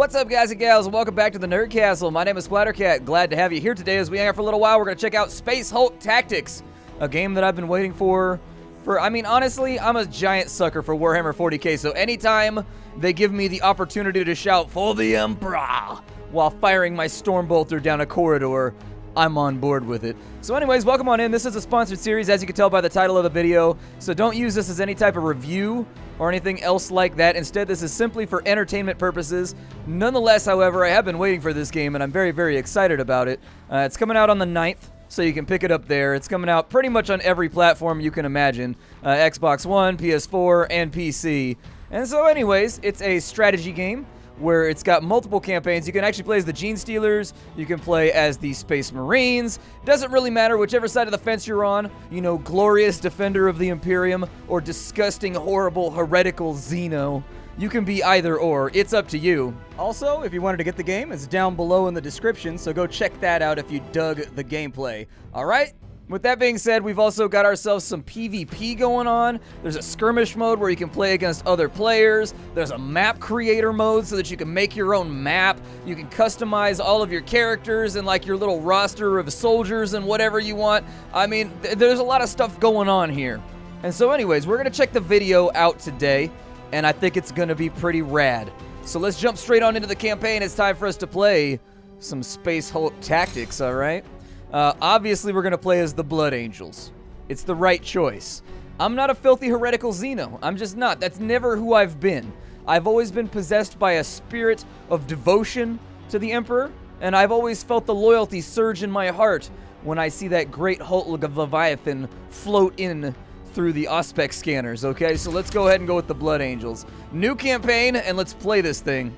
What's up, guys and gals, and welcome back to the Nerd Castle. My name is Splattercat. Glad to have you here today. As we hang out for a little while, we're going to check out Space Hulk Tactics, a game that I've been waiting for, honestly, I'm a giant sucker for Warhammer 40k, so anytime they give me the opportunity to shout, "For the EMPRAH," while firing my Stormbolter down a corridor, I'm on board with it. So anyways, welcome on in. This is a sponsored series, as you can tell by the title of the video, so don't use this as any type of review or anything else like that. Instead, this is simply for entertainment purposes. Nonetheless, however, I have been waiting for this game, and I'm very, very excited about it. It's coming out on the 9th, so you can pick it up there. It's coming out pretty much on every platform you can imagine. Xbox One, PS4, and PC. And so anyways, it's a strategy game where it's got multiple campaigns. You can actually play as the Gene Stealers, you can play as the Space Marines. Doesn't really matter whichever side of the fence you're on, you know, glorious defender of the Imperium or disgusting, horrible, heretical Xeno. You can be either or, it's up to you. Also, if you wanted to get the game, it's down below in the description, so go check that out if you dug the gameplay. Alright? With that being said, we've also got ourselves some PvP going on. There's a skirmish mode where you can play against other players. There's a map creator mode so that you can make your own map. You can customize all of your characters and like your little roster of soldiers and whatever you want. I mean, there's a lot of stuff going on here. And so anyways, we're gonna check the video out today, and I think it's gonna be pretty rad. So let's jump straight on into the campaign. It's time for us to play some Space Hulk Tactics, all right? Obviously, we're going to play as the Blood Angels. It's the right choice. I'm not a filthy heretical Xeno. I'm just not. That's never who I've been. I've always been possessed by a spirit of devotion to the Emperor, and I've always felt the loyalty surge in my heart when I see that great Hulk of Leviathan float in through the Auspex scanners, okay? So let's go ahead and go with the Blood Angels. New campaign, and let's play this thing.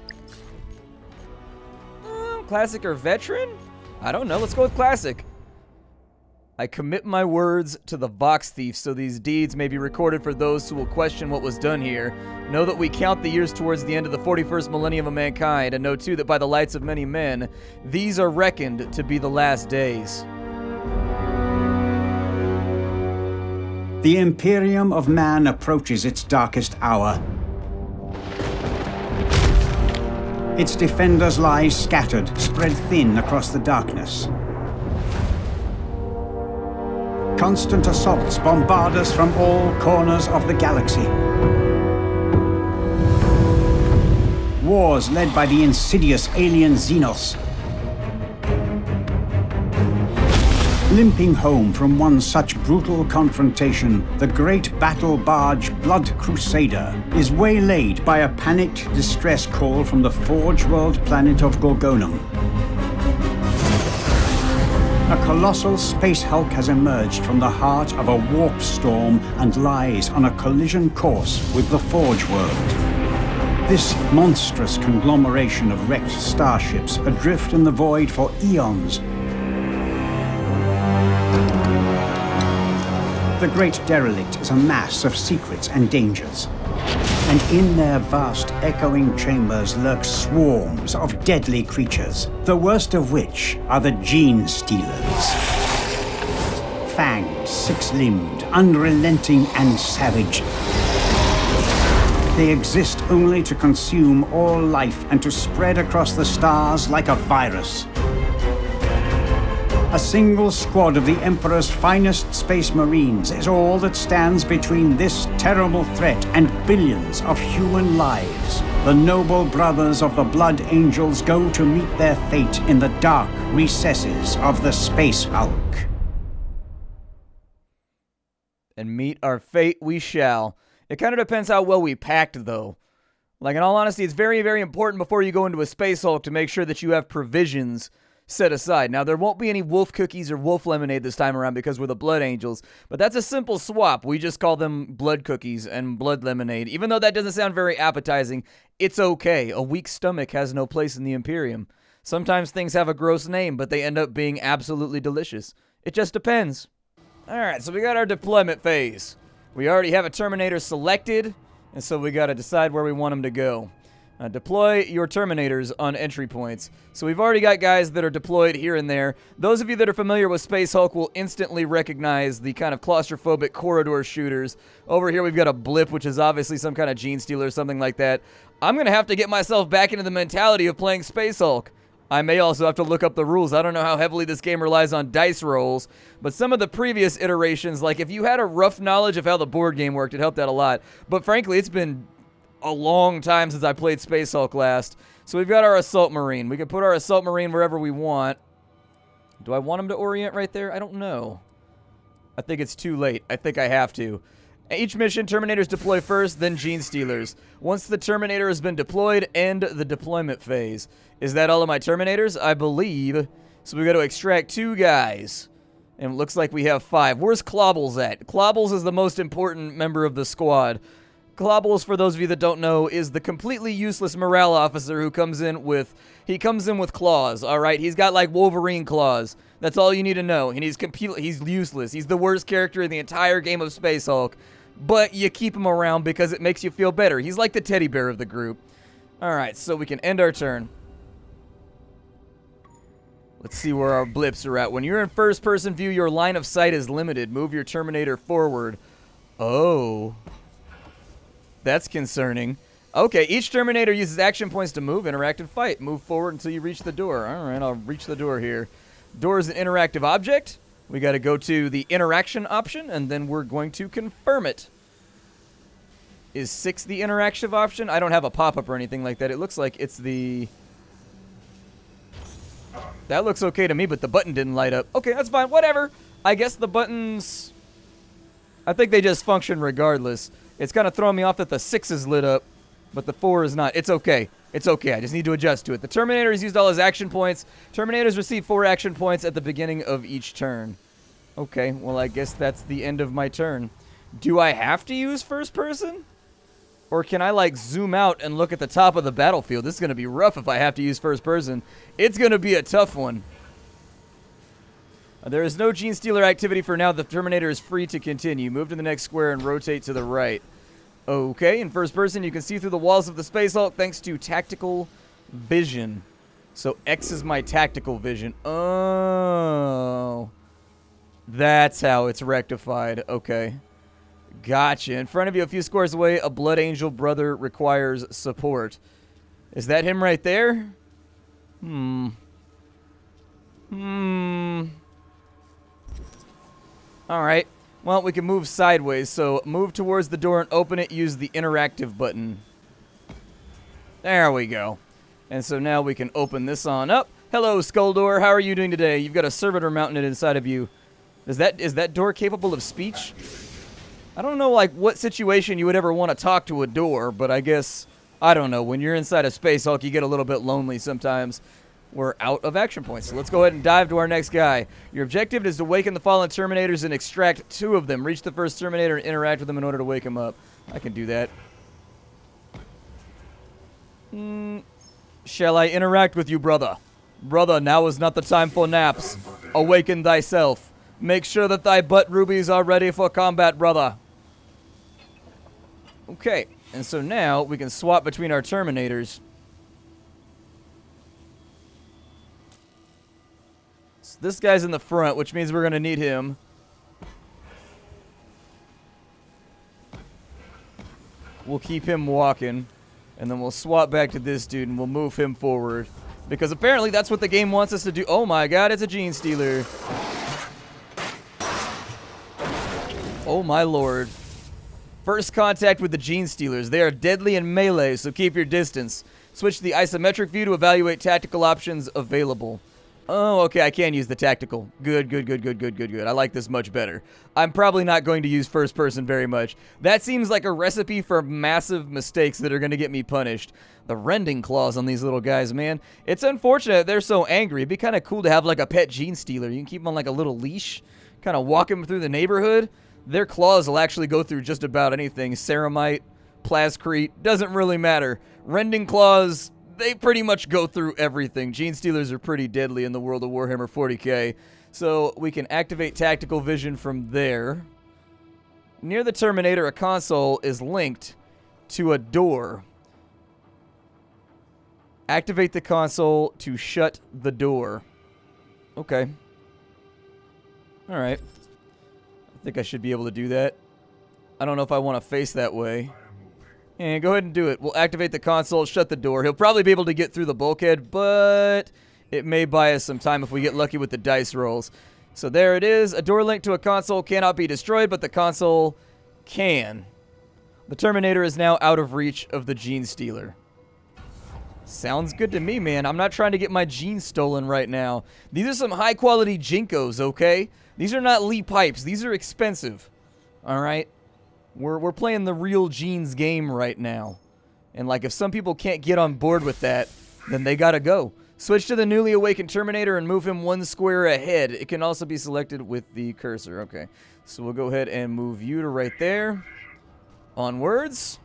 Classic or veteran? I don't know. Let's go with classic. I commit my words to the Vox Thief, so these deeds may be recorded for those who will question what was done here. Know that we count the years towards the end of the 41st millennium of mankind, and know too that by the lights of many men, these are reckoned to be the last days. The Imperium of man approaches its darkest hour. Its defenders lie scattered, spread thin across the darkness. Constant assaults bombard us from all corners of the galaxy. Wars led by the insidious alien Xenos. Limping home from one such brutal confrontation, the great battle barge Blood Crusader is waylaid by a panicked distress call from the Forge World planet of Gorgonum. A colossal space hulk has emerged from the heart of a warp storm and lies on a collision course with the Forge World. This monstrous conglomeration of wrecked starships adrift in the void for eons. The great derelict is a mass of secrets and dangers. And in their vast, echoing chambers lurk swarms of deadly creatures, the worst of which are the Gene Stealers. Fanged, six-limbed, unrelenting, and savage. They exist only to consume all life and to spread across the stars like a virus. A single squad of the Emperor's finest space marines is all that stands between this terrible threat and billions of human lives. The noble brothers of the Blood Angels go to meet their fate in the dark recesses of the Space Hulk. And meet our fate we shall. It kind of depends how well we packed, though. Like, in all honesty, it's very, very important before you go into a Space Hulk to make sure that you have provisions set aside. Now, there won't be any wolf cookies or wolf lemonade this time around because we're the Blood Angels, but that's a simple swap. We just call them blood cookies and blood lemonade. Even though that doesn't sound very appetizing, it's okay. A weak stomach has no place in the Imperium. Sometimes things have a gross name, but they end up being absolutely delicious. It just depends. Alright, so we got our deployment phase. We already have a Terminator selected, and so we gotta decide where we want them to go. Deploy your Terminators on entry points. So we've already got guys that are deployed here and there. Those of you that are familiar with Space Hulk will instantly recognize the kind of claustrophobic corridor shooters. Over here we've got a blip, which is obviously some kind of Gene Stealer or something like that. I'm going to have to get myself back into the mentality of playing Space Hulk. I may also have to look up the rules. I don't know how heavily this game relies on dice rolls, but some of the previous iterations, like if you had a rough knowledge of how the board game worked, it helped out a lot. But frankly, it's been a long time since I played Space Hulk last. So we've got our Assault Marine. We can put our Assault Marine wherever we want. Do I want him to orient right there? I don't know. I think it's too late. I think I have to. Each mission, Terminators deploy first, then Gene Stealers. Once the Terminator has been deployed, end the deployment phase. Is that all of my Terminators? I believe. So we got to extract 2 guys. And it looks like we have 5. Where's Clobbles at? Clobbles is the most important member of the squad. Clobbles, for those of you that don't know, is the completely useless morale officer who comes in with claws, all right? He's got like Wolverine claws. That's all you need to know. And he's useless. He's the worst character in the entire game of Space Hulk. But you keep him around because it makes you feel better. He's like the teddy bear of the group. All right, so we can end our turn. Let's see where our blips are at. When you're in first-person view, your line of sight is limited. Move your Terminator forward. Oh. That's concerning. Okay, each Terminator uses action points to move, interact, and fight. Move forward until you reach the door. All right, I'll reach the door here. Door is an interactive object. We got to go to the interaction option, and then we're going to confirm it. Is 6 the interactive option? I don't have a pop-up or anything like that. It looks like it's the... That looks okay to me, but the button didn't light up. Okay, that's fine. Whatever. I guess the buttons... I think they just function regardless. It's kind of throwing me off that the 6 is lit up, but the 4 is not. It's okay. It's okay. I just need to adjust to it. The Terminator has used all his action points. Terminators receive 4 action points at the beginning of each turn. Okay, well, I guess that's the end of my turn. Do I have to use first person? Or can I, like, zoom out and look at the top of the battlefield? This is going to be rough if I have to use first person. It's going to be a tough one. There is no Gene Stealer activity for now. The Terminator is free to continue. Move to the next square and rotate to the right. Okay, in first person, you can see through the walls of the Space Hulk thanks to tactical vision. So X is my tactical vision. Oh. That's how it's rectified. Okay. Gotcha. In front of you, a few squares away, a Blood Angel brother requires support. Is that him right there? Alright. Well, we can move sideways, so move towards the door and open it. Use the interactive button. There we go. And so now we can open this on up. Hello, Skull Door. How are you doing today? You've got a servitor mounted inside of you. Is that door capable of speech? I don't know, like, what situation you would ever want to talk to a door, but I guess, I don't know. When you're inside of Space Hulk, you get a little bit lonely sometimes. We're out of action points, so let's go ahead and dive to our next guy. Your objective is to awaken the fallen Terminators and extract 2 of them. Reach the first Terminator and interact with them in order to wake him up. I can do that. Shall I interact with you, brother? Brother, now is not the time for naps. Awaken thyself. Make sure that thy butt rubies are ready for combat, brother. Okay, and so now we can swap between our Terminators. So this guy's in the front, which means we're going to need him. We'll keep him walking, and then we'll swap back to this dude, and we'll move him forward. Because apparently that's what the game wants us to do. Oh my god, it's a Gene Stealer. Oh my lord. First contact with the Gene Stealers. They are deadly in melee, so keep your distance. Switch to the isometric view to evaluate tactical options available. Oh, okay, I can use the tactical. Good. I like this much better. I'm probably not going to use first person very much. That seems like a recipe for massive mistakes that are going to get me punished. The rending claws on these little guys, man. It's unfortunate they're so angry. It'd be kind of cool to have like a pet Gene Stealer. You can keep them on like a little leash, kind of walk them through the neighborhood. Their claws will actually go through just about anything. Ceramite, plascrete, doesn't really matter. Rending claws, they pretty much go through everything. Gene Stealers are pretty deadly in the world of Warhammer 40k. So we can activate tactical vision from there. Near the Terminator, a console is linked to a door. Activate the console to shut the door. Okay. Alright. I think I should be able to do that. I don't know if I want to face that way. And go ahead and do it. We'll activate the console, shut the door. He'll probably be able to get through the bulkhead, but it may buy us some time if we get lucky with the dice rolls. So there it is. A door linked to a console cannot be destroyed, but the console can. The Terminator is now out of reach of the Gene Stealer. Sounds good to me, man. I'm not trying to get my genes stolen right now. These are some high-quality Jinkos, okay? These are not Lee pipes. These are expensive. All right? We're playing the real genes game right now. And, like, if some people can't get on board with that, then they gotta go. Switch to the newly awakened Terminator and move him 1 square ahead. It can also be selected with the cursor. Okay. So we'll go ahead and move you to right there. Onwards.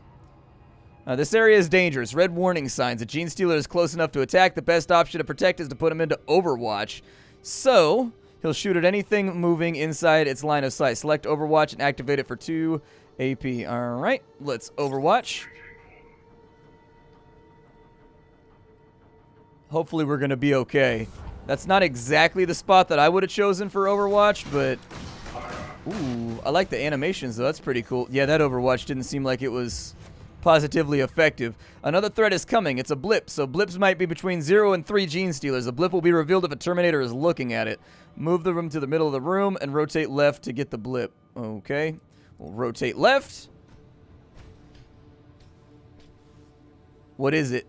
This area is dangerous. Red warning signs. A Gene Stealer is close enough to attack. The best option to protect is to put him into Overwatch. So, he'll shoot at anything moving inside its line of sight. Select Overwatch and activate it for 2 AP. Alright, let's Overwatch. Hopefully we're going to be okay. That's not exactly the spot that I would have chosen for Overwatch, but... Ooh, I like the animations, though. That's pretty cool. Yeah, that Overwatch didn't seem like it was positively effective. Another threat is coming. It's a blip, so blips might be between 0 and 3 Gene Stealers. A blip will be revealed if a Terminator is looking at it. Move the room to the middle of the room and rotate left to get the blip. Okay. We'll rotate left. What is it?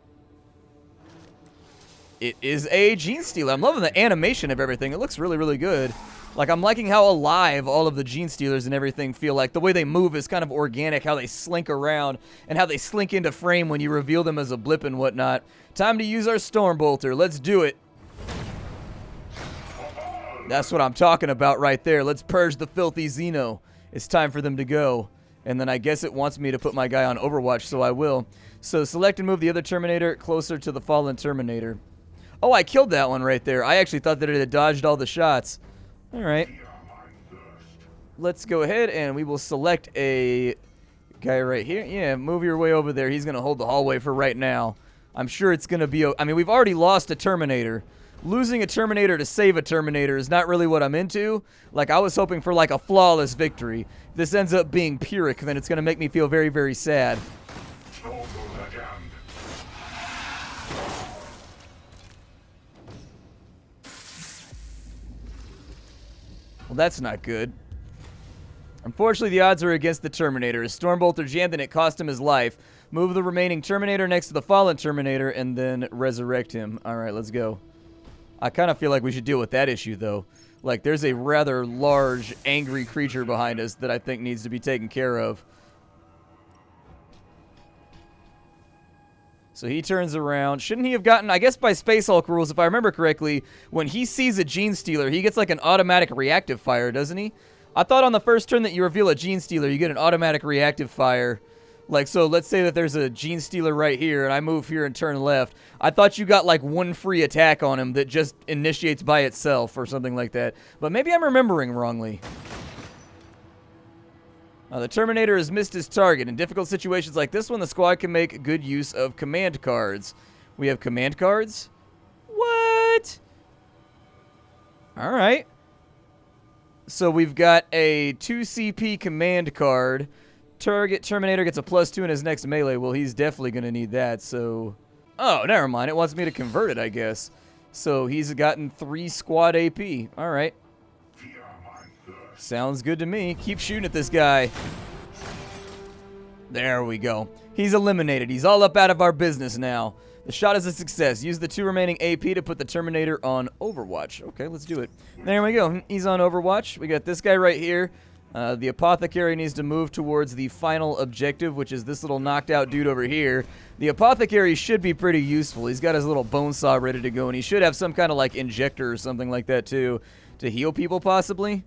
It is a Gene Stealer. I'm loving the animation of everything. It looks really, really good. Like, I'm liking how alive all of the Gene Stealers and everything feel like. The way they move is kind of organic, how they slink around, and how they slink into frame when you reveal them as a blip and whatnot. Time to use our Storm Bolter. Let's do it. That's what I'm talking about right there. Let's purge the filthy Xeno. It's time for them to go. And then I guess it wants me to put my guy on Overwatch, so I will. So select and move the other Terminator closer to the fallen Terminator. Oh, I killed that one right there. I actually thought that it had dodged all the shots. All right. Let's go ahead and we will select a guy right here. Yeah, move your way over there. He's going to hold the hallway for right now. I'm sure it's going to be... I mean, we've already lost a Terminator. Losing a Terminator to save a Terminator is not really what I'm into. Like, I was hoping for, like, a flawless victory. If this ends up being Pyrrhic, then it's going to make me feel very, very sad. Well, that's not good. Unfortunately, the odds are against the Terminator. His Stormbolter jammed and it cost him his life. Move the remaining Terminator next to the fallen Terminator and then resurrect him. All right, let's go. I kind of feel like we should deal with that issue, though. Like, there's a rather large, angry creature behind us that I think needs to be taken care of. So he turns around. Shouldn't he have gotten, I guess by Space Hulk rules, if I remember correctly, when he sees a Gene Stealer, he gets like an automatic reactive fire, doesn't he? I thought on the first turn that you reveal a Gene Stealer, you get an automatic reactive fire. Like, so let's say that there's a Gene Stealer right here, and I move here and turn left. I thought you got like 1 free attack on him that just initiates by itself or something like that. But maybe I'm remembering wrongly. The Terminator has missed his target. In difficult situations like this one, the squad can make good use of command cards. We have command cards? What? Alright. So we've got a 2 CP command card. Target Terminator gets a +2 in his next melee. Well, he's definitely going to need that, so... Oh, never mind. It wants me to convert it, I guess. So he's gotten 3 squad AP. Alright. Sounds good to me. Keep shooting at this guy. There we go. He's eliminated. He's all up out of our business now. The shot is a success. Use the 2 remaining AP to put the Terminator on Overwatch. Okay, let's do it. There we go. He's on Overwatch. We got this guy right here. The Apothecary needs to move towards the final objective, which is this little knocked out dude over here. The Apothecary should be pretty useful. He's got his little bone saw ready to go, and he should have some kind of like injector or something like that too to heal people possibly.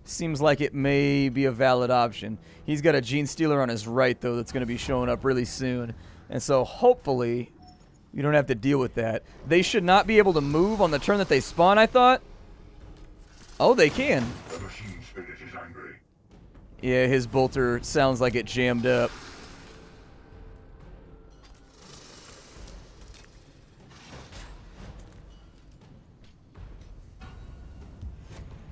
Seems like it may be a valid option. He's got a Gene Stealer on his right, though, that's going to be showing up really soon. And so, hopefully, we don't have to deal with that. They should not be able to move on the turn that they spawn, I thought. Oh, they can. The machine spirit is angry. Yeah, his bolter sounds like it jammed up.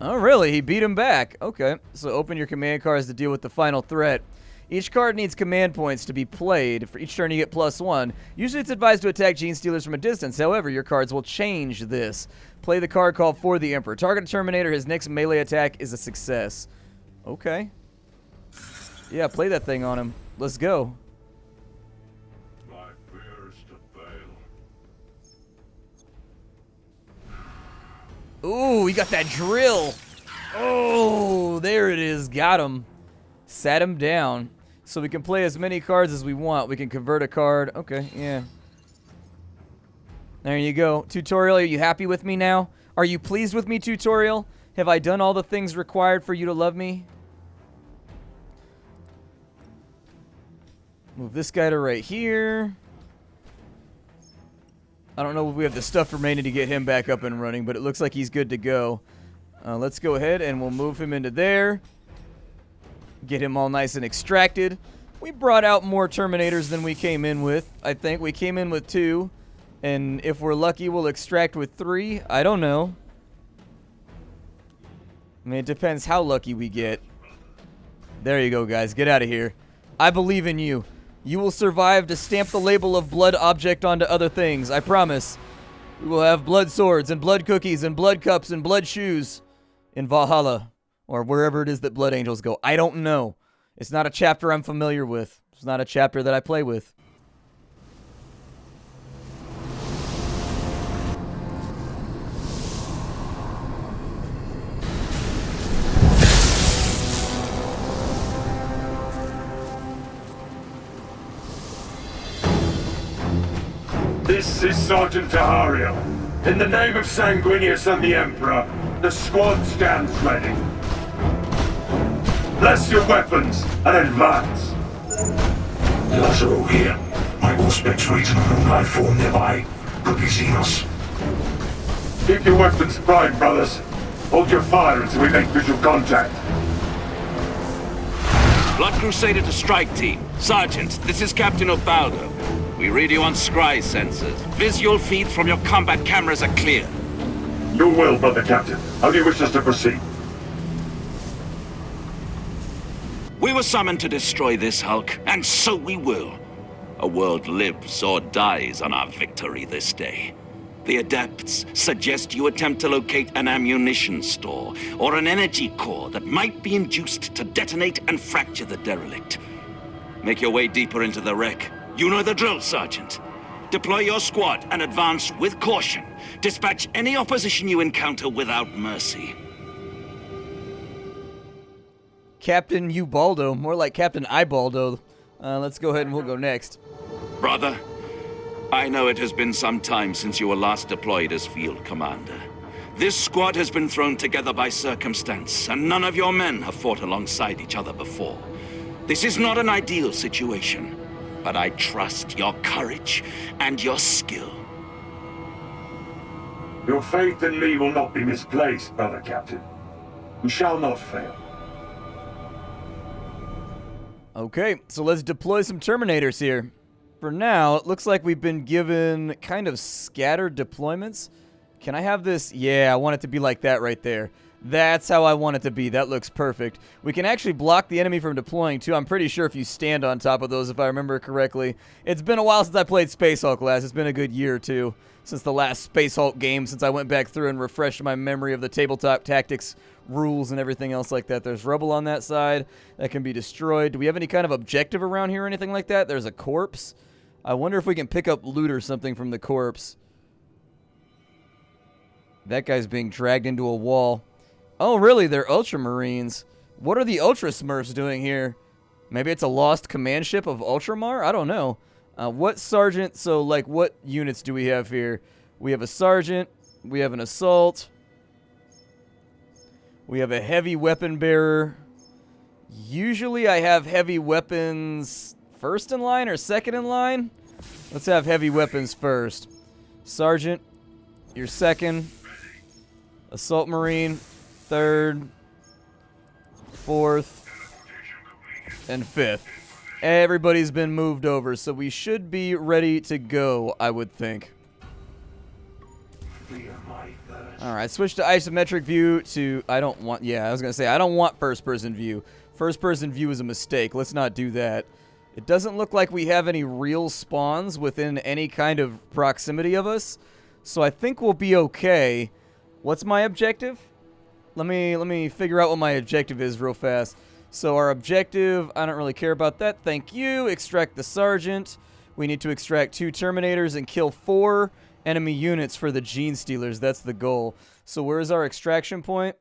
Oh, really? He beat him back. Okay. So open your command cards to deal with the final threat. Each card needs command points to be played. For each turn, you get +1. Usually, it's advised to attack Gene Stealers from a distance. However, your cards will change this. Play the card called For the Emperor. Target a Terminator. His next melee attack is a success. Okay. Yeah, play that thing on him. Let's go. My fear is to fail. Ooh, he got that drill. Oh, there it is. Got him. Sat him down. So we can play as many cards as we want. We can convert a card. Okay, yeah. There you go. Tutorial, are you happy with me now? Are you pleased with me, tutorial? Have I done all the things required for you to love me? Move this guy to right here. I don't know if we have the stuff remaining to get him back up and running, but it looks like he's good to go. Let's go ahead and we'll move him into there. Get him all nice and extracted. We brought out more Terminators than we came in with. I think we came in with 2. And if we're lucky, we'll extract with 3. I don't know. I mean, it depends how lucky we get. There you go, guys. Get out of here. I believe in you. You will survive to stamp the label of blood object onto other things. I promise. We will have blood swords and blood cookies and blood cups and blood shoes in Valhalla. Or wherever it is that blood angels go. I don't know. It's not a chapter I'm familiar with. It's not a chapter that I play with. This is Sergeant Tahario. In the name of Sanguinius and the Emperor, the squad stands ready. Bless your weapons and advance. Lazaro here. My Auspex region and life form nearby. Could be Xenos. Keep your weapons primed, brothers. Hold your fire until we make visual contact. Blood Crusader to strike team. Sergeant, this is Captain Ubaldo. We read you on scry sensors. Visual feeds from your combat cameras are clear. Your will, Brother Captain. How do you wish us to proceed? We were summoned to destroy this Hulk, and so we will. A world lives or dies on our victory this day. The Adepts suggest you attempt to locate an ammunition store or an energy core that might be induced to detonate and fracture the derelict. Make your way deeper into the wreck. You know the drill, Sergeant. Deploy your squad and advance with caution. Dispatch any opposition you encounter without mercy. Captain Ubaldo, more like Captain Ibaldo. Let's go ahead and we'll go next. Brother, I know it has been some time since you were last deployed as field commander. This squad has been thrown together by circumstance, and none of your men have fought alongside each other before. This is not an ideal situation, but I trust your courage and your skill. Your faith in me will not be misplaced, Brother Captain. We shall not fail. Okay, so let's deploy some Terminators here. For now, it looks like we've been given kind of scattered deployments. Can I have this? Yeah, I want it to be like that right there. That's how I want it to be. That looks perfect. We can actually block the enemy from deploying, too. I'm pretty sure if you stand on top of those, if I remember correctly. It's been a while since I played Space Hulk last. It's been a good year or two since the last Space Hulk game, since I went back through and refreshed my memory of the tabletop tactics rules and everything else like that. There's rubble on that side that can be destroyed. Do we have any kind of objective around here or anything like that? There's a corpse. I wonder if we can pick up loot or something from the corpse. That guy's being dragged into a wall. Oh, really? They're Ultramarines. What are the Ultra Smurfs doing here? Maybe it's a lost command ship of Ultramar? I don't know. What sergeant? So, like, what units do we have here? We have a sergeant. We have an assault. We have a heavy weapon bearer. Usually I have heavy weapons first in line or second in line. Let's have heavy weapons first. Sergeant, you're second. Assault Marine, third. Fourth. And fifth. Everybody's been moved over, so we should be ready to go, I would think. Alright, switch to isometric view to... I don't want... Yeah, I was going to say, I don't want first-person view. First-person view is a mistake. Let's not do that. It doesn't look like we have any real spawns within any kind of proximity of us, so I think we'll be okay. What's my objective? Let me figure out what my objective is real fast. So our objective, I don't really care about that. Thank you. Extract the sergeant. We need to extract 2 Terminators and kill 4 enemy units for the Gene Stealers. That's the goal. So where's our extraction point?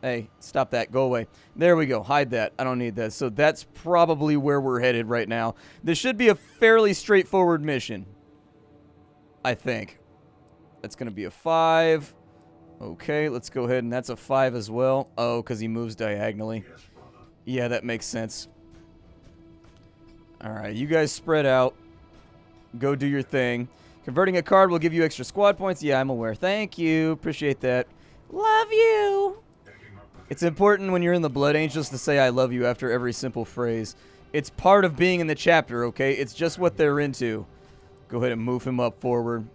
Hey, stop that. Go away. There we go. Hide that. I don't need that. So that's probably where we're headed right now. This should be a fairly straightforward mission, I think. That's going to be a 5. Okay, let's go ahead, and that's a 5 as well. Oh, because he moves diagonally. Yeah, that makes sense. Alright, you guys spread out. Go do your thing. Converting a card will give you extra squad points. Yeah, I'm aware. Thank you. Appreciate that. Love you. It's important when you're in the Blood Angels to say I love you after every simple phrase. It's part of being in the chapter, okay? It's just what they're into. Go ahead and move him up forward.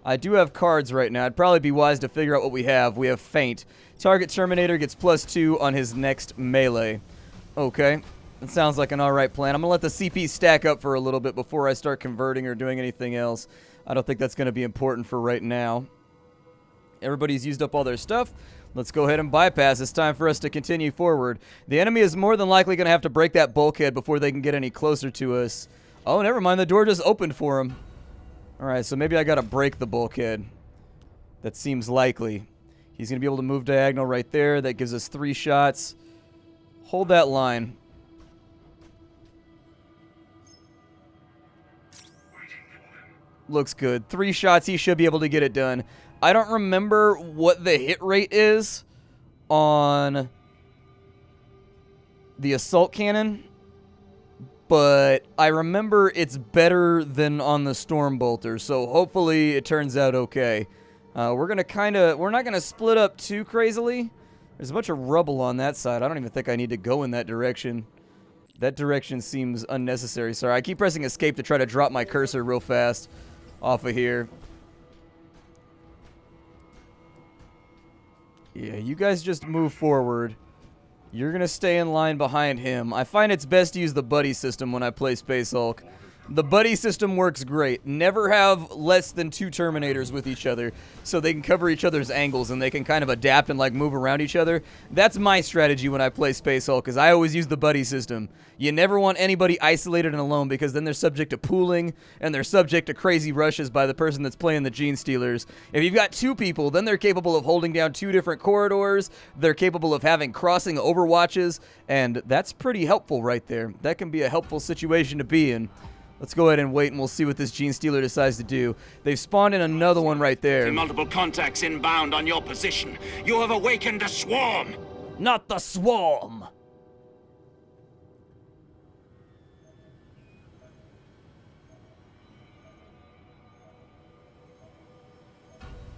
I do have cards right now. It'd probably be wise to figure out what we have. We have Feint. Target Terminator gets +2 on his next melee. Okay. That sounds like an alright plan. I'm going to let the CP stack up for a little bit before I start converting or doing anything else. I don't think that's going to be important for right now. Everybody's used up all their stuff. Let's go ahead and bypass. It's time for us to continue forward. The enemy is more than likely going to have to break that bulkhead before they can get any closer to us. Oh, never mind. The door just opened for him. Alright, so maybe I gotta break the bulkhead. That seems likely. He's gonna be able to move diagonal right there. That gives us 3 shots. Hold that line. Looks good. 3 shots, he should be able to get it done. I don't remember what the hit rate is on the assault cannon, but I remember it's better than on the Storm Bolter, so hopefully it turns out okay. We're not gonna split up too crazily. There's a bunch of rubble on that side. I don't even think I need to go in that direction. That direction seems unnecessary. Sorry, I keep pressing escape to try to drop my cursor real fast off of here. Yeah, you guys just move forward. You're going to stay in line behind him. I find it's best to use the buddy system when I play Space Hulk. The buddy system works great. Never have less than 2 Terminators with each other so they can cover each other's angles and they can kind of adapt and like move around each other. That's my strategy when I play Space Hulk, because I always use the buddy system. You never want anybody isolated and alone, because then they're subject to pooling and they're subject to crazy rushes by the person that's playing the Gene Stealers. If you've got 2 people, then they're capable of holding down 2 different corridors. They're capable of having crossing overwatches, and that's pretty helpful right there. That can be a helpful situation to be in. Let's go ahead and wait, and we'll see what this Gene Stealer decides to do. They've spawned in another one right there. Multiple contacts inbound on your position. You have awakened a swarm. Not the swarm!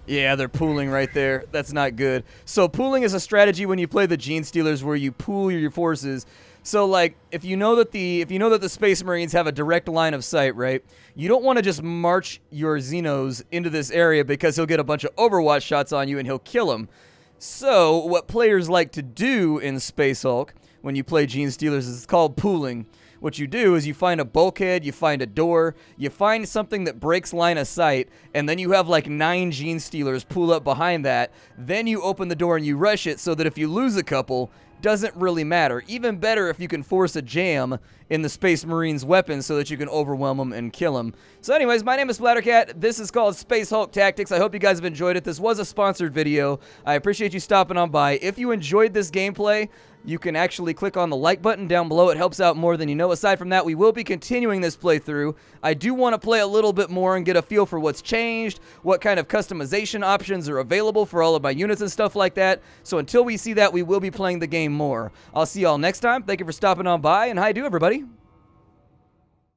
Yeah, they're pooling right there. That's not good. So pooling is a strategy when you play the Gene Stealers where you pool your forces. So like if you know that the Space Marines have a direct line of sight, right? You don't want to just march your Xenos into this area because he'll get a bunch of Overwatch shots on you and he'll kill them. So what players like to do in Space Hulk when you play Gene Stealers is called pooling. What you do is you find a bulkhead, you find a door, you find something that breaks line of sight, and then you have like 9 Gene Stealers pool up behind that. Then you open the door and you rush it so that if you lose a couple, doesn't really matter. Even better if you can force a jam in the Space Marines' weapons so that you can overwhelm them and kill them. So anyways, my name is Splattercat. This is called Space Hulk Tactics. I hope you guys have enjoyed it. This was a sponsored video. I appreciate you stopping on by. If you enjoyed this gameplay, you can actually click on the like button down below. It helps out more than you know. Aside from that, we will be continuing this playthrough. I do want to play a little bit more and get a feel for what's changed, what kind of customization options are available for all of my units and stuff like that. So until we see that, we will be playing the game more. I'll see y'all next time. Thank you for stopping on by, and hi-do, everybody.